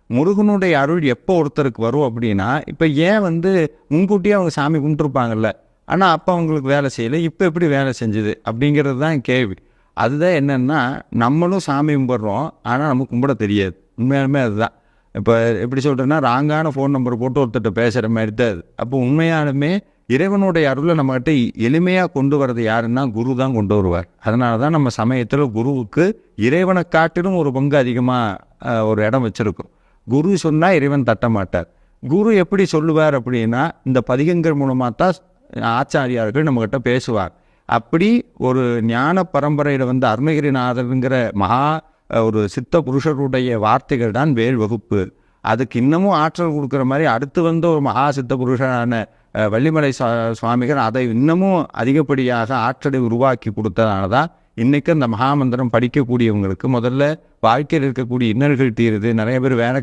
முருகனுடைய அருள் எப்போ ஒருத்தருக்கு வரும் அப்படின்னா, இப்போ ஏன் முன்கூட்டியே அவங்க சாமி கும்பிட்டுருப்பாங்கல்ல, ஆனால் அப்போ அவங்களுக்கு வேலை செய்யலை, இப்போ எப்படி வேலை செஞ்சுது அப்படிங்கிறது தான் கேள்வி. அதுதான் என்னென்னா, நம்மளும் சாமி கும்பிட்றோம், ஆனால் நமக்கு கும்பிட தெரியாது. உண்மையாலுமே அதுதான். இப்போ எப்படி சொல்கிறேன்னா, ராங்கான ஃபோன் நம்பர் போட்டு ஒருத்தர்கிட்ட பேசுகிற மாதிரி தான் அது. அப்போ உண்மையாலுமே இறைவனுடைய அருளை நம்மகிட்ட எளிமையாக கொண்டு வர்றது யாருன்னா குரு தான் கொண்டு வருவார். அதனால தான் நம்ம சமயத்தில் குருவுக்கு இறைவனை காட்டிலும் ஒரு பங்கு அதிகமாக ஒரு இடம் வச்சுருக்கோம். குரு சொன்னால் இறைவன் தட்ட மாட்டார். குரு எப்படி சொல்லுவார் அப்படின்னா, இந்த பதிகங்கள் மூலமாக தான் ஆச்சாரியார்கள் நம்மகிட்ட பேசுவார். அப்படி ஒரு ஞான பரம்பரையில் அருணகிரிநாதருங்கிற மகா ஒரு சித்த புருஷருடைய வார்த்தைகள் தான் வேல் வகுப்பு. அதுக்கு இன்னமும் ஆற்றல் கொடுக்குற மாதிரி அடுத்து ஒரு மகா சித்த புருஷனான வள்ளிமலை சுவாமிகள் அதை இன்னமும் அதிகப்படியாக ஆற்றலை உருவாக்கி கொடுத்ததால தான் இன்றைக்கி அந்த மகாமந்திரம் படிக்கக்கூடியவங்களுக்கு முதல்ல வாழ்க்கையில் இருக்கக்கூடிய இன்னல்கள் தீருது, நிறைய பேர் வேலை